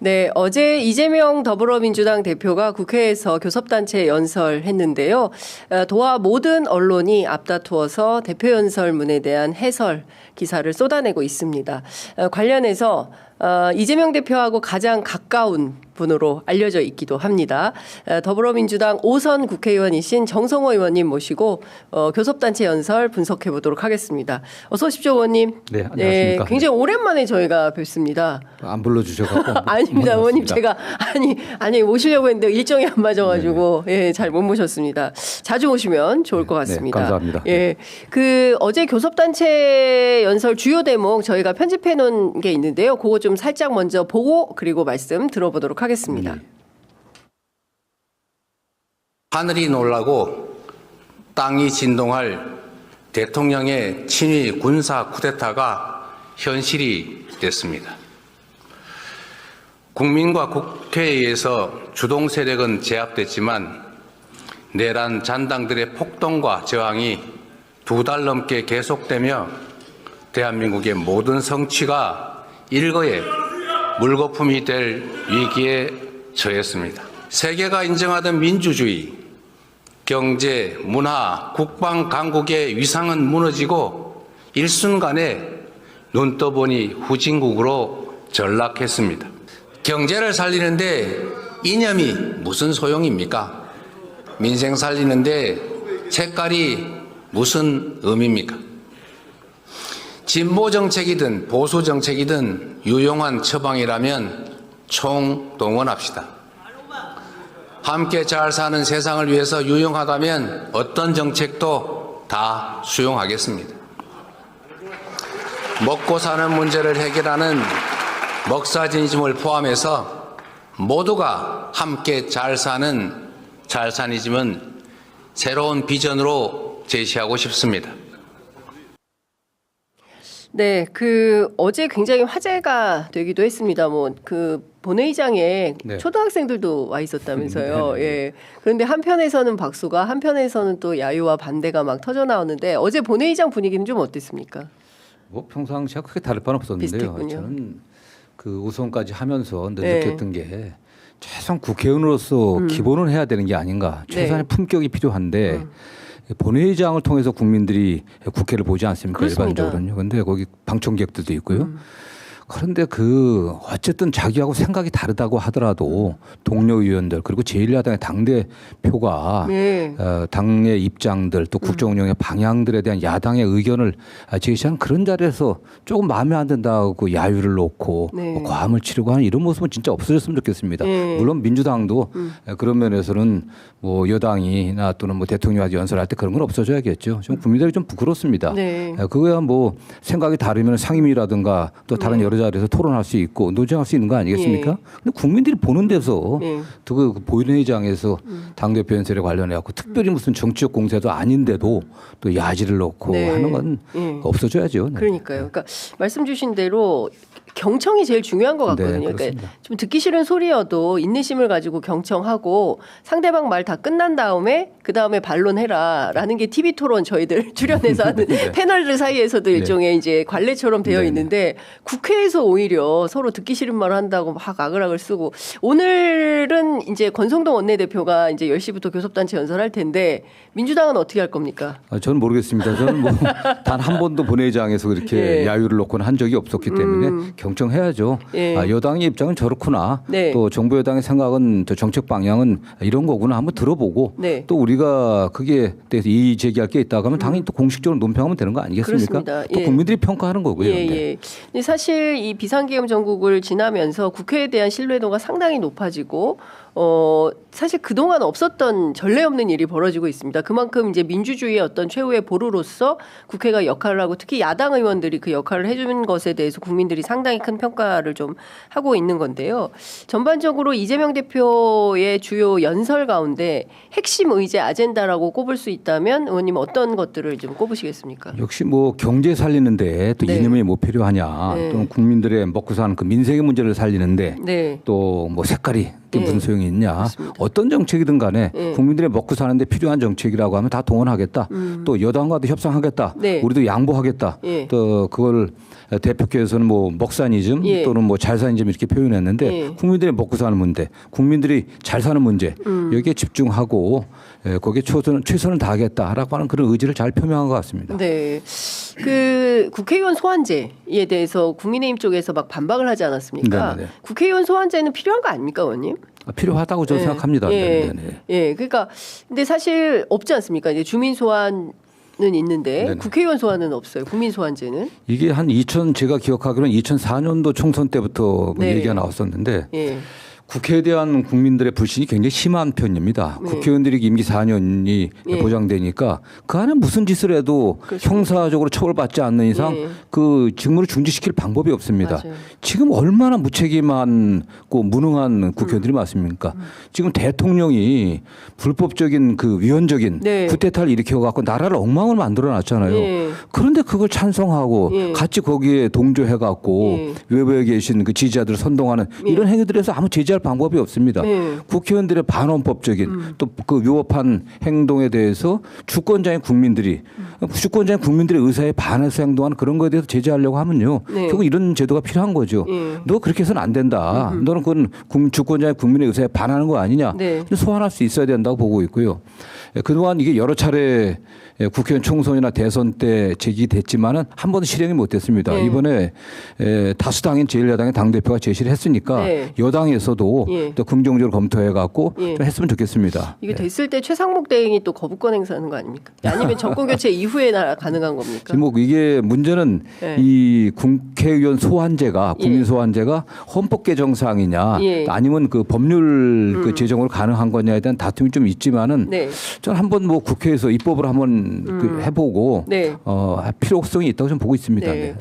네, 어제 이재명 더불어민주당 대표가 국회에서 교섭단체 연설했는데요. 도와 모든 언론이 앞다투어서 대표 연설문에 대한 해설 기사를 쏟아내고 있습니다. 관련해서 이재명 대표하고 가장 가까운 분으로 알려져 있기도 합니다. 더불어민주당 5선 국회의원이신 정성호 의원님 모시고 교섭단체 연설 분석해 보도록 하겠습니다. 어서 오십시오, 의원님. 네, 안녕하십니까. 굉장히 오랜만에 저희가 뵙습니다. 안 불러주셔서 아닙니다, 의원님. 제가 아니 모시려고 했는데 일정이 안 맞아가지고 예, 잘 못 모셨습니다. 자주 오시면 좋을 것 같습니다. 네, 감사합니다. 예, 그 어제 교섭단체 연설 주요 대목 저희가 편집해 놓은 게 있는데요. 그거 좀 살짝 먼저 보고 그리고 말씀 들어보도록 하겠습니다. 하늘이 놀라고 땅이 진동할 대통령의 친위 군사 쿠데타가 현실이 됐습니다. 국민과 국회에 의해서 주동 세력은 제압됐지만 내란 잔당들의 폭동과 저항이 2달 넘게 계속되며 대한민국의 모든 성취가 일거에 물거품이 될 위기에 처했습니다. 세계가 인정하던 민주주의, 경제, 문화, 국방 강국의 위상은 무너지고 일순간에 눈 떠보니 후진국으로 전락했습니다. 경제를 살리는데 이념이 무슨 소용입니까? 민생 살리는데 색깔이 무슨 의미입니까? 진보 정책이든 보수 정책이든 유용한 처방이라면 총동원합시다. 함께 잘 사는 세상을 위해서 유용하다면 어떤 정책도 다 수용하겠습니다. 먹고 사는 문제를 해결하는 먹사진이즘을 포함해서 모두가 함께 잘 사는 잘사니즘은 새로운 비전으로 제시하고 싶습니다. 네, 어제 굉장히 화제가 되기도 했습니다. 본회의장에 네. 초등학생들도 와 있었다면서요. 네. 예. 그런데 한편에서는 박수가, 한편에서는 또 야유와 반대가 막 터져 나오는데 어제 본회의장 분위기는 좀 어땠습니까? 뭐 평상시와 크게 다를 바는 없었는데요. 비슷했군요. 저는 그 우선까지 하면서 느꼈던 게 최소한 국회의원으로서 기본은 해야 되는 게 아닌가. 최소한의 품격이 필요한데 본회의장을 통해서 국민들이 국회를 보지 않습니까? 그렇습니다. 일반적으로는요. 그런데 거기 방청객들도 있고요. 그런데 어쨌든 자기하고 생각이 다르다고 하더라도 동료 의원들 그리고 제1야당의 당대표가 당의 입장들 또 국정 운영의 방향들에 대한 야당의 의견을 제시한 그런 자리에서 조금 마음에 안 든다고 야유를 놓고 뭐 과음을 치르고 하는 이런 모습은 진짜 없어졌으면 좋겠습니다. 물론 민주당도 그런 면에서는 뭐 여당이나 또는 뭐 대통령과 연설할 때 그런 건 없어져야겠죠. 좀 국민들이 좀 부끄럽습니다. 그거야 뭐 생각이 다르면 상임위라든가 또 다른 여러 자리에서 토론할 수 있고 논쟁할 수 있는 거 아니겠습니까? 근데 국민들이 보는 데서 또 그 본회의장에서 당대표 연설에 관련해 갖고 특별히 무슨 정치적 공세도 아닌데도 또 야지를 넣고 하는 건 없어져야죠. 네. 그러니까요. 그러니까 말씀 주신 대로 경청이 제일 중요한 것 같거든요. 네, 그러니까 좀 듣기 싫은 소리여도 인내심을 가지고 경청하고 상대방 말 다 끝난 다음에 그 다음에 반론해라라는 게 TV 토론 저희들 출연해서 하는 패널들 사이에서도 일종의 이제 관례처럼 되어 있는데 국회에서 오히려 서로 듣기 싫은 말을 한다고 막 아글아글 쓰고 오늘은 이제 권성동 원내대표가 이제 10시부터 교섭단체 연설할 텐데 민주당은 어떻게 할 겁니까? 저는 모르겠습니다. 저는 뭐 단 한 번도 본회의장에서 그렇게 야유를 놓고는 한 적이 없었기 때문에 경청해야죠. 여당의 입장은 저렇구나. 또 정부 여당의 생각은 또 정책 방향은 이런 거구나 한번 들어보고 또 우리가 그게 대해서 이의 제기할 게 있다고 하면 당연히 또 공식적으로 논평하면 되는 거 아니겠습니까? 그렇습니다. 또 국민들이 평가하는 거고요. 근데 사실 이 비상계엄 정국을 지나면서 국회에 대한 신뢰도가 상당히 높아지고 사실 그동안 없었던 전례 없는 일이 벌어지고 있습니다. 그만큼 이제 민주주의의 어떤 최후의 보루로서 국회가 역할을 하고 특히 야당 의원들이 그 역할을 해주는 것에 대해서 국민들이 상당히 큰 평가를 좀 하고 있는 건데요. 전반적으로 이재명 대표의 주요 연설 가운데 핵심 의제 아젠다라고 꼽을 수 있다면 의원님 어떤 것들을 좀 꼽으시겠습니까? 역시 뭐 경제 살리는데 또 이념이 뭐 필요하냐 또는 국민들의 먹고 사는 그 민생의 문제를 살리는데 또 뭐 색깔이 게 예. 무슨 소용이 있냐. 그렇습니다. 어떤 정책이든 간에 예. 국민들이 먹고 사는데 필요한 정책이라고 하면 다 동원하겠다. 또 여당과도 협상하겠다. 네. 우리도 양보하겠다. 예. 또 그걸 대표께서는 뭐 먹사니즘 예. 또는 뭐 잘사니즘 이렇게 표현했는데 예. 국민들이 먹고 사는 문제, 국민들이 잘 사는 문제 여기에 집중하고 거기에 최선을 다하겠다라고 하는 그런 의지를 잘 표명한 것 같습니다. 네. 그 국회의원 소환제에 대해서 국민의힘 쪽에서 막 반박을 하지 않았습니까? 네네. 국회의원 소환제는 필요한 거 아닙니까, 의원님? 필요하다고 저는 생각합니다. 예. 네네. 예. 그러니까 근데 사실 없지 않습니까? 이제 주민 소환은 있는데 네네. 국회의원 소환은 없어요. 국민 소환제는. 이게 한 제가 기억하기로는 2004년도 총선 때부터 그 네. 얘기가 나왔었는데 예. 국회에 대한 국민들의 불신이 굉장히 심한 편입니다. 네. 국회의원들이 임기 4년이 예. 보장되니까 그 안에 무슨 짓을 해도 그렇죠. 형사적으로 처벌받지 않는 이상 예. 그 직무를 중지시킬 방법이 없습니다. 맞아요. 지금 얼마나 무책임하고 무능한 국회의원들이 많습니까? 지금 대통령이 불법적인 그 위헌적인 네. 쿠데타를 일으켜갖고 나라를 엉망을 만들어놨잖아요. 예. 그런데 그걸 찬성하고 예. 같이 거기에 동조해갖고 예. 외부에 계신 그 지지자들을 선동하는 이런 행위들에서 아무 제재할 방법이 없습니다. 예. 국회의원들의 반헌법적인 또 그 위법한 행동에 대해서 주권자인 국민들의 의사에 반해서 행동하는 그런 거에 대해서 제재하려고 하면요. 네. 결국 이런 제도가 필요한 거죠. 예. 너 그렇게 해서는 안 된다. 너는 그건 주권자인 국민의 의사에 반하는 거 아니냐. 네. 소환할 수 있어야 된다고 보고 있고요. 그동안 이게 여러 차례 국회의원 총선이나 대선 때 제기됐지만은 한 번도 실행이 못 됐습니다. 네. 이번에 다수당인 제1야당의 당대표가 제시를 했으니까 네. 여당에서도 예. 또 긍정적으로 검토해 갖고 예. 좀 했으면 좋겠습니다. 이게 됐을 때 최상목 대행이 또 거부권 행사하는 거 아닙니까? 아니면 정권 교체 이후에 가능한 겁니까? 지금 뭐 이게 문제는 네. 이 국회의원 소환제가 예. 국민 소환제가 헌법 개정 사항이냐 예. 아니면 그 법률 그 제정으로 가능한 거냐에 대한 다툼이 좀 있지만은 네. 저는 한번 뭐 국회에서 입법을 한번 그 해보고 네. 필요성이 있다고 좀 보고 있습니다. 네. 네.